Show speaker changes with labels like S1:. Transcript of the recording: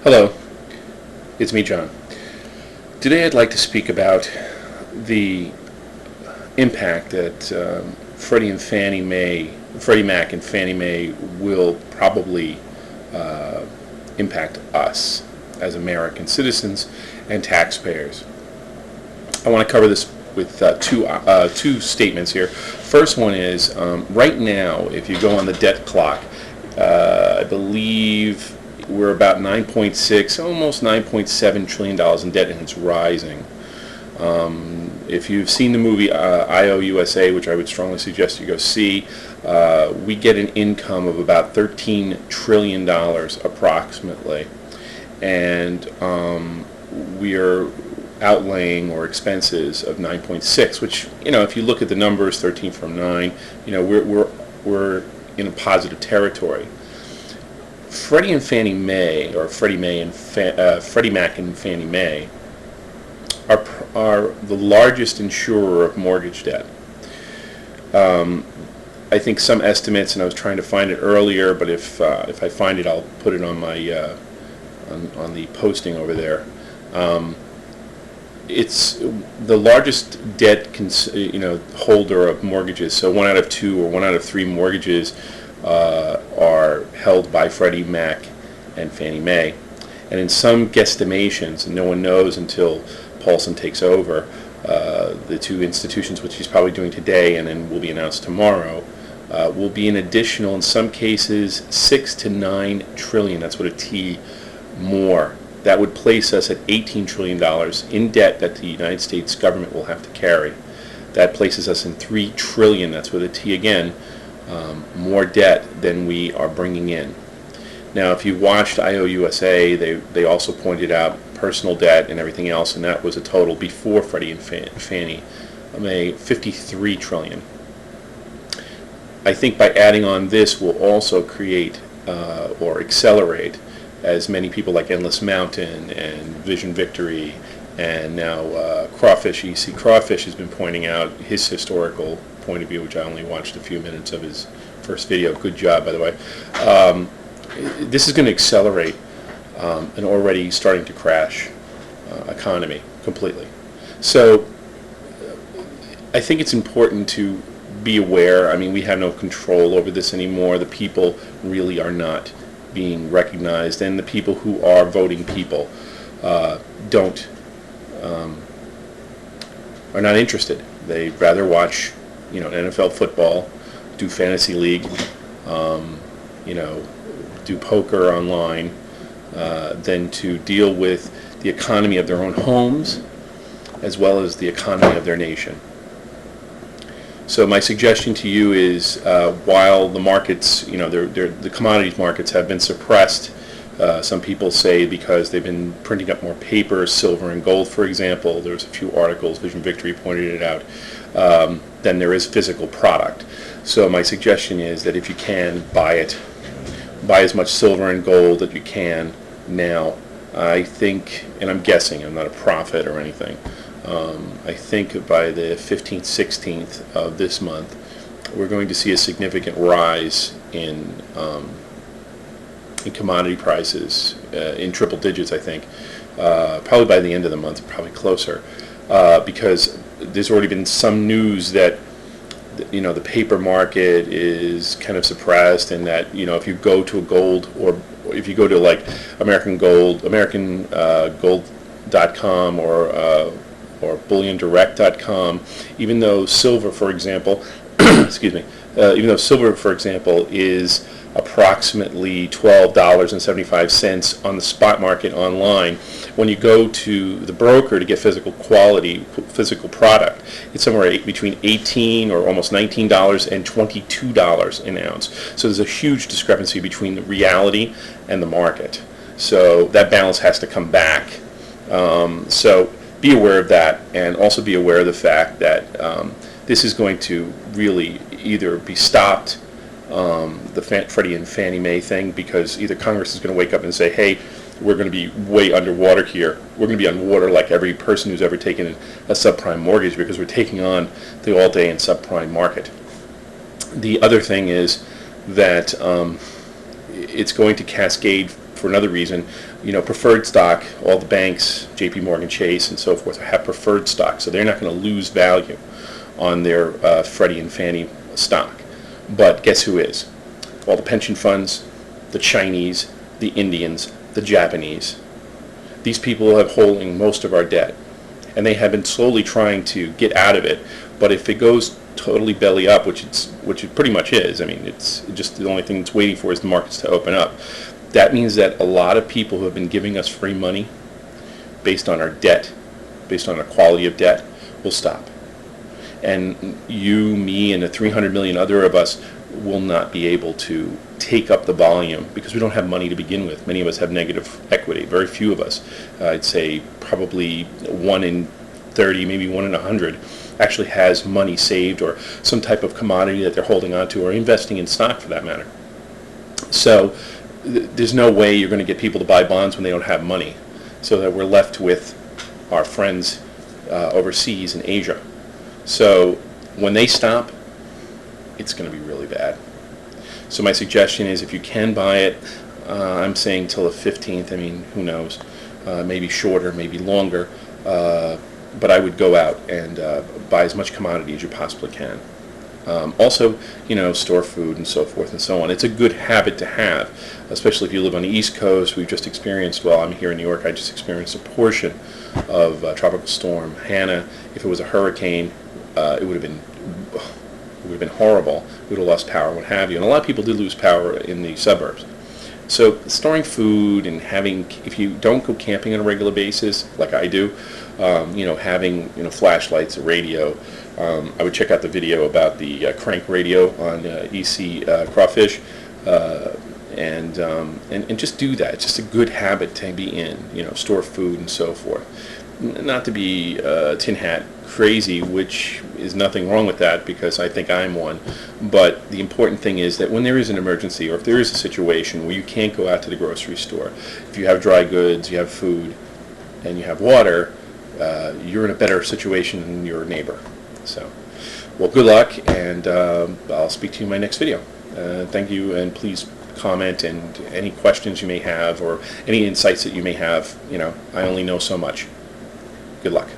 S1: Hello, it's me, John. Today I'd like to speak about the impact that Freddie Mac and Fannie Mae will probably impact us as American citizens and taxpayers. I want to cover this with two statements here. First one is right now, if you go on the debt clock, I believe we're about 9.6, almost 9.7 trillion dollars in debt, and it's rising. If you've seen the movie IOUSA, which I would strongly suggest you go see, we get an income of about $13 trillion approximately, and we are outlaying or expenses of 9.6, which, if you look at the numbers, 13 from 9, we're in a positive territory. Freddie and Fannie Mae, or Freddie Mac and Fannie Mae, are the largest insurer of mortgage debt. I think some estimates, and I was trying to find it earlier, but if I find it, I'll put it on my on the posting over there. It's the largest debt holder of mortgages. So 1 out of 2 or 1 out of 3 mortgages are held by Freddie Mac and Fannie Mae. And in some guesstimations, and no one knows until Paulson takes over, the two institutions, which he's probably doing today and then will be announced tomorrow, will be an additional, in some cases, 6 to 9 trillion. That's what a T more. That would place us at $18 trillion in debt that the United States government will have to carry. That places us in $3 trillion, that's with a T again, more debt than we are bringing in. Now, if you watched IOUSA, they also pointed out personal debt and everything else, and that was a total before Freddie and Fannie, $53 trillion. I think by adding on this will also create or accelerate, as many people like Endless Mountain and Vision Victory and now Crawfish, EC Crawfish, has been pointing out his historical point of view, which I only watched a few minutes of his first video. Good job, by the way. This is going to accelerate an already starting to crash economy completely. So I think it's important to be aware. I mean, we have no control over this anymore. The people really are not being recognized, and the people who are voting people are not interested. They'd rather watch, NFL football, do fantasy league, do poker online, than to deal with the economy of their own homes as well as the economy of their nation. So my suggestion to you is, while the markets, the commodities markets have been suppressed, some people say because they've been printing up more paper, silver and gold, for example. There's a few articles, Vision Victory pointed it out, then there is physical product. So my suggestion is that if you can, buy as much silver and gold that you can now. I think, and I'm guessing, I'm not a prophet or anything, I think by the 15th, 16th of this month, we're going to see a significant rise in commodity prices, in triple digits, I think, probably by the end of the month, probably closer, because there's already been some news that the paper market is kind of suppressed, and that if you go to a gold, or if you go to like American Gold, AmericanGold.com or BullionDirect.com, even though silver, for example, even though silver, for example, is approximately $12.75 on the spot market online, when you go to the broker to get physical product, it's somewhere between $18 or almost $19 and $22 an ounce. So there's a huge discrepancy between the reality and the market. So that balance has to come back. So be aware of that, and also be aware of the fact that this is going to really either be stopped, the Freddie and Fannie Mae thing, because either Congress is going to wake up and say, hey, we're going to be way underwater here. We're going to be underwater like every person who's ever taken a subprime mortgage, because we're taking on the all-day and subprime market. The other thing is that it's going to cascade for another reason. Preferred stock, all the banks, JP Morgan Chase and so forth, have preferred stock, so they're not going to lose value on their Freddie and Fannie stock. But guess who is? All the pension funds, the Chinese, the Indians, the Japanese. These people are holding most of our debt, and they have been slowly trying to get out of it. But if it goes totally belly up, which it pretty much is, I mean, it's just the only thing it's waiting for is the markets to open up. That means that a lot of people who have been giving us free money based on our debt, based on our quality of debt, will stop. And you, me, and the 300 million other of us will not be able to take up the volume because we don't have money to begin with. Many of us have negative equity. Very few of us, I'd say probably 1 in 30, maybe 1 in 100, actually has money saved or some type of commodity that they're holding on to or investing in stock for that matter. So there's no way you're going to get people to buy bonds when they don't have money. So that we're left with our friends overseas in Asia. So when they stop, it's going to be really bad. So my suggestion is if you can buy it, I'm saying till the 15th. I mean, who knows? Maybe shorter, maybe longer. But I would go out and buy as much commodity as you possibly can. Also, store food and so forth and so on. It's a good habit to have, especially if you live on the East Coast. We've just experienced, well, I'm here in New York, I just experienced a portion of Tropical Storm Hannah. If it was a hurricane, it would have been horrible. We would have lost power, what have you. And a lot of people did lose power in the suburbs. So storing food and having, if you don't go camping on a regular basis, like I do, having flashlights, a radio. I would check out the video about the crank radio on EC crawfish, and just do that. It's just a good habit to be in. Store food and so forth. Not to be tin hat crazy, which is nothing wrong with that because I think I'm one. But the important thing is that when there is an emergency or if there is a situation where you can't go out to the grocery store, if you have dry goods, you have food, and you have water, you're in a better situation than your neighbor. So, well, good luck, and I'll speak to you in my next video. Thank you, and please comment and any questions you may have or any insights that you may have. I only know so much. Good luck.